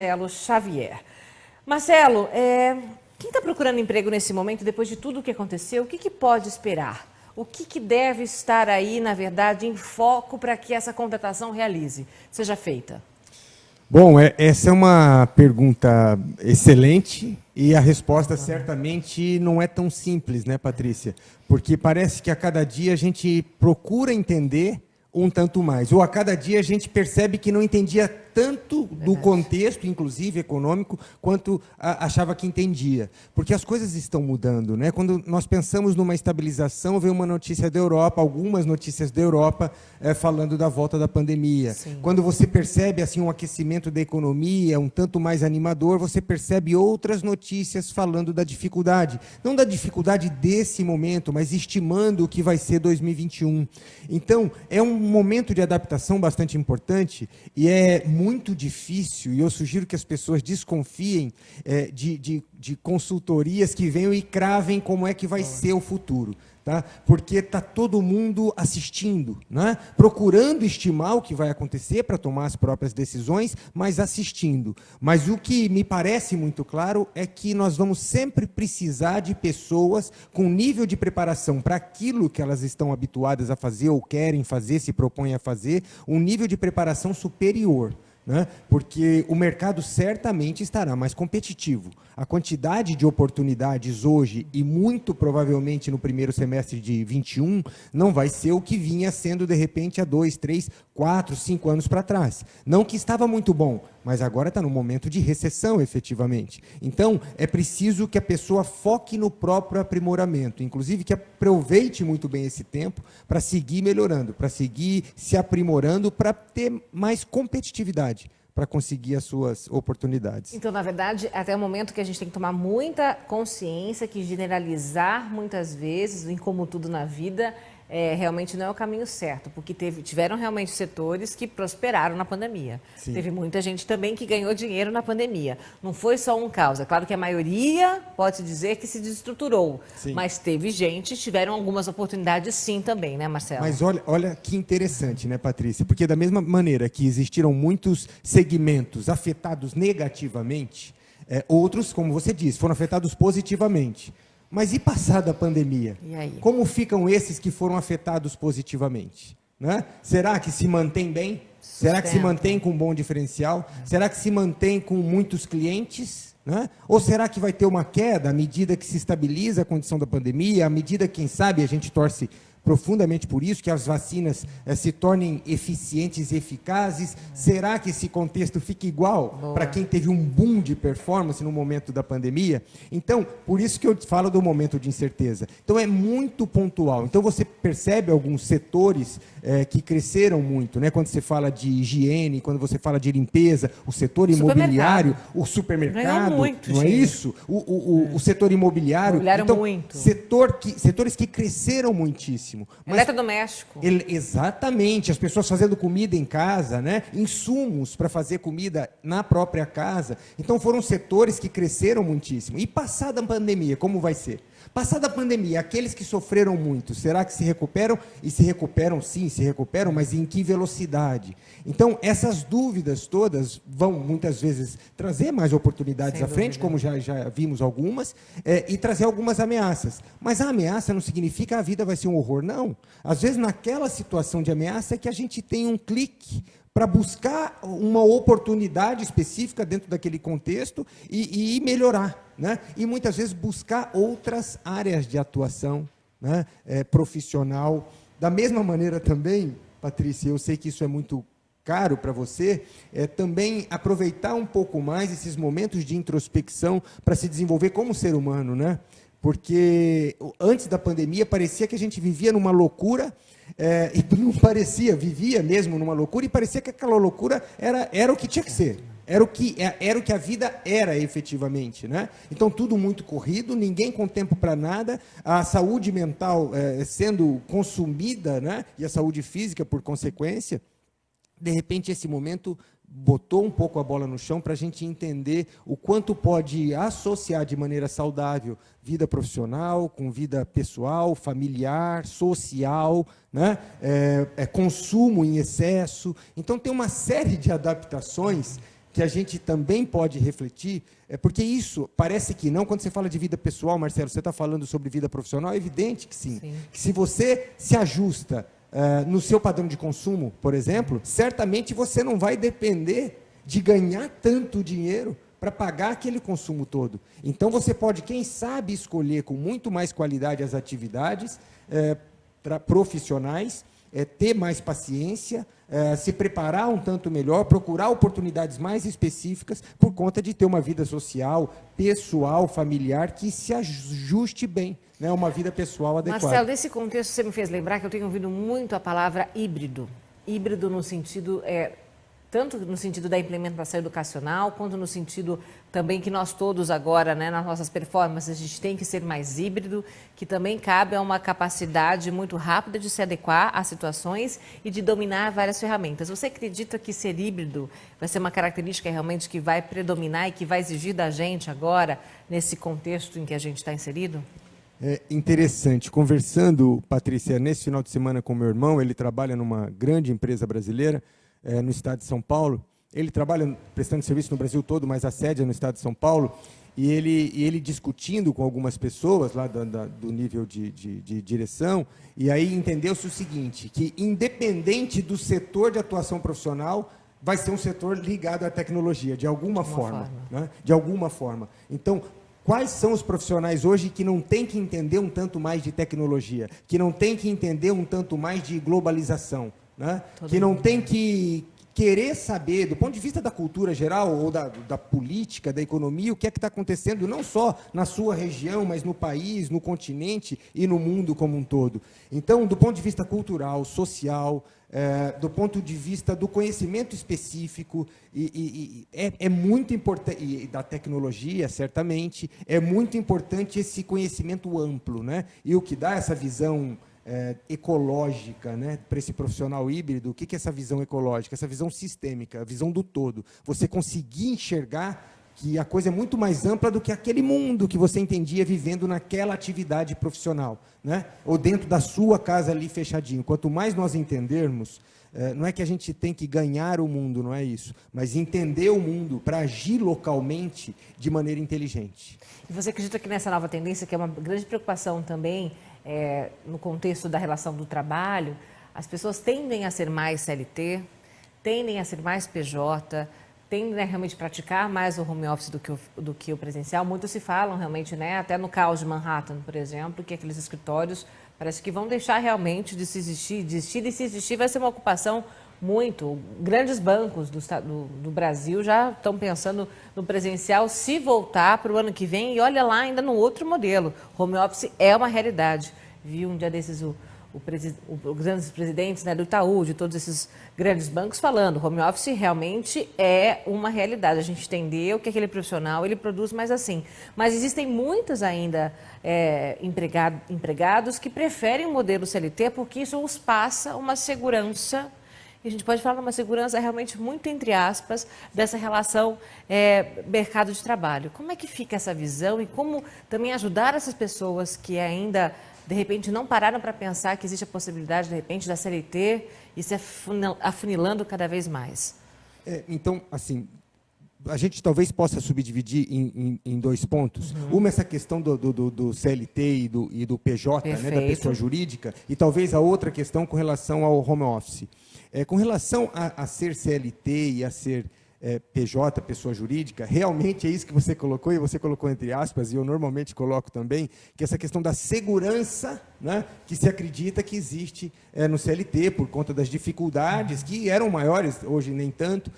Marcelo Xavier. Marcelo, quem está procurando emprego nesse momento, depois de tudo o que aconteceu, o que pode esperar? O que deve estar aí, na verdade, em foco para que essa contratação seja feita? Bom, essa é uma pergunta excelente e a resposta certamente não é tão simples, né, Patrícia? Porque parece que a cada dia a gente procura entender um tanto mais, ou a cada dia a gente percebe que não entendia tanto do contexto, inclusive econômico, quanto achava que entendia. Porque as coisas estão mudando, né? Quando nós pensamos numa estabilização, vem uma notícia da Europa, algumas notícias da Europa falando da volta da pandemia. Sim. Quando você percebe assim um aquecimento da economia, um tanto mais animador, você percebe outras notícias falando da dificuldade. Não da dificuldade desse momento, mas estimando o que vai ser 2021. Então, é um momento de adaptação bastante importante e é muito difícil, e eu sugiro que as pessoas desconfiem de consultorias que venham e cravem como é que vai ser o futuro. Tá? Porque está todo mundo assistindo, né? Procurando estimar o que vai acontecer para tomar as próprias decisões, mas assistindo. Mas o que me parece muito claro é que nós vamos sempre precisar de pessoas com nível de preparação para aquilo que elas estão habituadas a fazer ou querem fazer, se propõem a fazer, um nível de preparação superior. Né? Porque o mercado certamente estará mais competitivo. A quantidade de oportunidades hoje, e muito provavelmente no primeiro semestre de 21, não vai ser o que vinha sendo, de repente, há 2, 3, 4, 5 anos para trás. Não que estava muito bom, mas agora está no momento de recessão, efetivamente. Então, é preciso que a pessoa foque no próprio aprimoramento, inclusive que aproveite muito bem esse tempo para seguir melhorando, para seguir se aprimorando, para ter mais competitividade, para conseguir as suas oportunidades. Então, na verdade, até o momento que a gente tem que tomar muita consciência que generalizar muitas vezes, em como tudo na vida, realmente não é o caminho certo, porque tiveram realmente setores que prosperaram na pandemia. Sim. Teve muita gente também que ganhou dinheiro na pandemia. Não foi só um caos. É claro que a maioria pode dizer que se desestruturou, sim, mas teve gente, tiveram algumas oportunidades sim também, né, Marcelo? Mas olha que interessante, né, Patrícia? Porque da mesma maneira que existiram muitos segmentos afetados negativamente, outros, como você disse, foram afetados positivamente. Mas e passada a pandemia? E aí? Como ficam esses que foram afetados positivamente? Né? Será que se mantém bem? Será que se mantém com um bom diferencial? Será que se mantém com muitos clientes? Né? Ou será que vai ter uma queda à medida que se estabiliza a condição da pandemia, à medida que, quem sabe, a gente torce profundamente por isso, que as vacinas se tornem eficientes e eficazes? Será que esse contexto fica igual para quem teve um boom de performance no momento da pandemia? Então, por isso que eu falo do momento de incerteza. Então, é muito pontual. Então, você percebe alguns setores que cresceram muito, né? Quando você fala de higiene, quando você fala de limpeza, o setor imobiliário, o supermercado, muito, não é isso? O setor imobiliário. Então, muito. Setores que cresceram muitíssimo. Mas, eletrodoméstico. Exatamente, as pessoas fazendo comida em casa, né? Insumos para fazer comida na própria casa. Então foram setores que cresceram muitíssimo. E passada a pandemia, como vai ser? Passada a pandemia, aqueles que sofreram muito, será que se recuperam? E se recuperam, sim, se recuperam, mas em que velocidade? Então, essas dúvidas todas vão, muitas vezes, trazer mais oportunidades à frente, como já vimos algumas, e trazer algumas ameaças. Mas a ameaça não significa que a vida vai ser um horror, não. Às vezes, naquela situação de ameaça, é que a gente tem um clique para buscar uma oportunidade específica dentro daquele contexto e melhorar, né? E muitas vezes buscar outras áreas de atuação, né? Profissional. Da mesma maneira também, Patrícia, eu sei que isso é muito caro para você, também aproveitar um pouco mais esses momentos de introspecção para se desenvolver como ser humano, né? Porque antes da pandemia parecia que a gente vivia numa loucura, e não parecia, vivia mesmo numa loucura, e parecia que aquela loucura era o que tinha que ser, era o que a vida era efetivamente, né? Então tudo muito corrido, ninguém com tempo para nada, a saúde mental sendo consumida, né? E a saúde física por consequência. De repente esse momento botou um pouco a bola no chão para a gente entender o quanto pode associar de maneira saudável vida profissional com vida pessoal, familiar, social, né? Consumo em excesso. Então, tem uma série de adaptações que a gente também pode refletir, porque isso parece que não, quando você fala de vida pessoal, Marcelo, você está falando sobre vida profissional, é evidente que sim. Que se você se ajusta no seu padrão de consumo, por exemplo, certamente você não vai depender de ganhar tanto dinheiro para pagar aquele consumo todo. Então você pode, quem sabe, escolher com muito mais qualidade as atividades profissionais, ter mais paciência, se preparar um tanto melhor, procurar oportunidades mais específicas por conta de ter uma vida social, pessoal, familiar, que se ajuste bem, né? Uma vida pessoal adequada. Marcelo, nesse contexto você me fez lembrar que eu tenho ouvido muito a palavra híbrido. Híbrido no sentido, tanto no sentido da implementação educacional, quanto no sentido também que nós todos agora, né, nas nossas performances, a gente tem que ser mais híbrido, que também cabe a uma capacidade muito rápida de se adequar às situações e de dominar várias ferramentas. Você acredita que ser híbrido vai ser uma característica realmente que vai predominar e que vai exigir da gente agora, nesse contexto em que a gente está inserido? É interessante. Conversando, Patrícia, nesse final de semana com meu irmão, ele trabalha numa grande empresa brasileira, no estado de São Paulo. Ele trabalha prestando serviço no Brasil todo, mas a sede é no estado de São Paulo, e ele discutindo com algumas pessoas lá do nível de direção, e aí entendeu-se o seguinte, que independente do setor de atuação profissional, vai ser um setor ligado à tecnologia, de alguma forma. Né? De alguma forma. Então, quais são os profissionais hoje que não têm que entender um tanto mais de tecnologia, que não têm que entender um tanto mais de globalização, né? Que não tem que querer saber, do ponto de vista da cultura geral, ou da política, da economia, o que é que está acontecendo, não só na sua região, mas no país, no continente e no mundo como um todo. Então, do ponto de vista cultural, social, do ponto de vista do conhecimento específico, é muito importante, e da tecnologia, certamente, é muito importante esse conhecimento amplo, né? E o que dá essa visão ecológica, né, para esse profissional híbrido. O que é essa visão ecológica? Essa visão sistêmica, a visão do todo. Você conseguir enxergar que a coisa é muito mais ampla do que aquele mundo que você entendia vivendo naquela atividade profissional, né? Ou dentro da sua casa ali fechadinho. Quanto mais nós entendermos, não é que a gente tem que ganhar o mundo, não é isso, mas entender o mundo para agir localmente de maneira inteligente. E você acredita que nessa nova tendência, que é uma grande preocupação também, no contexto da relação do trabalho, as pessoas tendem a ser mais CLT, tendem a ser mais PJ, tendem a realmente praticar mais o home office do que o presencial? Muitos se falam realmente, né, até no caos de Manhattan, por exemplo, que aqueles escritórios parece que vão deixar realmente de se existir, e se existir vai ser uma ocupação muito. Grandes bancos do Brasil já estão pensando no presencial se voltar para o ano que vem, e olha lá ainda no outro modelo. Home office é uma realidade. Vi um dia desses os grandes presidentes, né, do Itaú, de todos esses grandes bancos, falando, home office realmente é uma realidade. A gente entendeu que aquele profissional ele produz mais assim. Mas existem muitos ainda empregados que preferem o modelo CLT porque isso os passa uma segurança. E a gente pode falar de uma segurança realmente muito, entre aspas, dessa relação mercado de trabalho. Como é que fica essa visão e como também ajudar essas pessoas que ainda, de repente, não pararam para pensar que existe a possibilidade, de repente, da CLT e se afunilando cada vez mais? Então, assim, a gente talvez possa subdividir em dois pontos. Uma, essa questão do CLT e do PJ, né, da pessoa jurídica, e talvez a outra questão com relação ao home office. Com relação a ser CLT e a ser PJ, pessoa jurídica, realmente é isso que você colocou, e você colocou entre aspas, e eu normalmente coloco também, que essa questão da segurança, né, que se acredita que existe no CLT, por conta das dificuldades, que eram maiores, hoje nem tanto,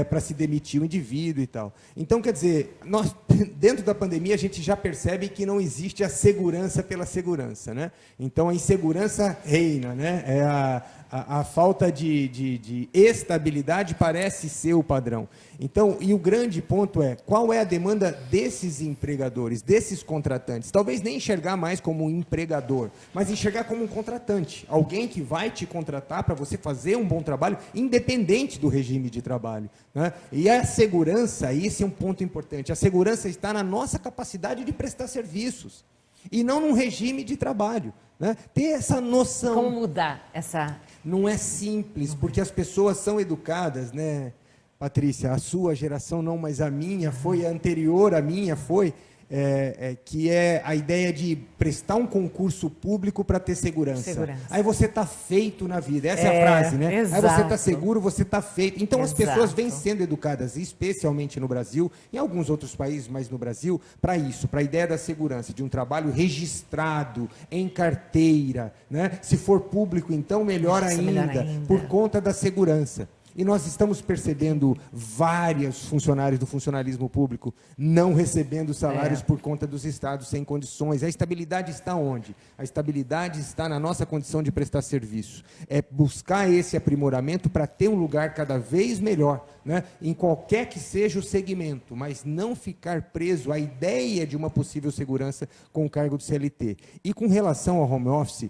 para se demitir o indivíduo e tal. Então, quer dizer, nós, dentro da pandemia, a gente já percebe que não existe a segurança pela segurança, né? Então, a insegurança reina, né? A falta de estabilidade parece ser o padrão. Então, e o grande ponto é, qual é a demanda desses empregadores, desses contratantes? Talvez nem enxergar mais como um empregador, mas enxergar como um contratante. Alguém que vai te contratar para você fazer um bom trabalho, independente do regime de trabalho, né? E a segurança, esse é um ponto importante, a segurança está na nossa capacidade de prestar serviços, e não num regime de trabalho, né? Ter essa noção. Como mudar essa... Não é simples, porque as pessoas são educadas, né, Patrícia, a sua geração não, mas a minha foi, a anterior à minha foi, que é a ideia de prestar um concurso público para ter segurança. Aí você está feito na vida, essa é a frase, né? Exato. Aí você está seguro, você está feito. Então as pessoas vêm Exato. sendo educadas, especialmente no Brasil, em alguns outros países, mas no Brasil, para isso, para a ideia da segurança, de um trabalho registrado, em carteira, né? Se for público, então melhor ainda, por conta da segurança. E nós estamos percebendo vários funcionários do funcionalismo público não recebendo salários por conta dos estados sem condições. A estabilidade está onde? A estabilidade está na nossa condição de prestar serviço. É buscar esse aprimoramento para ter um lugar cada vez melhor, né? Em qualquer que seja o segmento, mas não ficar preso à ideia de uma possível segurança com o cargo de CLT. E com relação ao home office,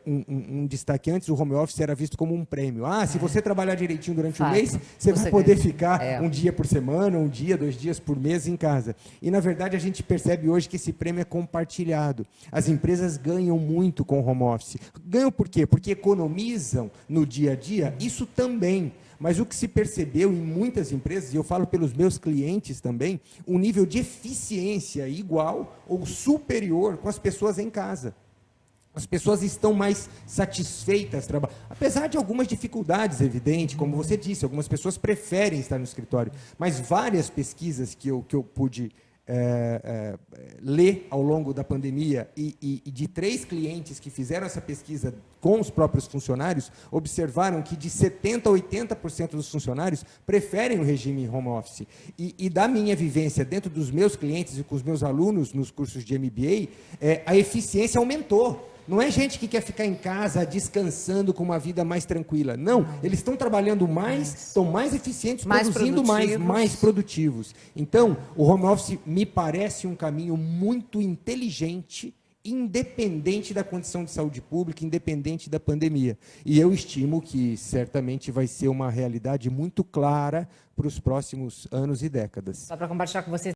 um destaque antes, o home office era visto como um prêmio. Se você trabalhar direitinho durante o mês, você vai poder ficar um dia por semana, um dia, 2 dias por mês em casa. E, na verdade, a gente percebe hoje que esse prêmio é compartilhado. As empresas ganham muito com o home office. Ganham por quê? Porque economizam no dia a dia, isso também. Mas o que se percebeu em muitas empresas, e eu falo pelos meus clientes também, um nível de eficiência igual ou superior com as pessoas em casa. As pessoas estão mais satisfeitas trabalhando, apesar de algumas dificuldades, evidente, como você disse, algumas pessoas preferem estar no escritório, mas várias pesquisas que eu pude ler ao longo da pandemia e de 3 clientes que fizeram essa pesquisa com os próprios funcionários, observaram que de 70% a 80% dos funcionários preferem o regime home office. E da minha vivência dentro dos meus clientes e com os meus alunos nos cursos de MBA, a eficiência aumentou. Não é gente que quer ficar em casa descansando com uma vida mais tranquila. Não, eles estão trabalhando mais, estão mais eficientes, produzindo mais produtivos. Então, o home office me parece um caminho muito inteligente, independente da condição de saúde pública, independente da pandemia. E eu estimo que certamente vai ser uma realidade muito clara para os próximos anos e décadas. Só para compartilhar com vocês.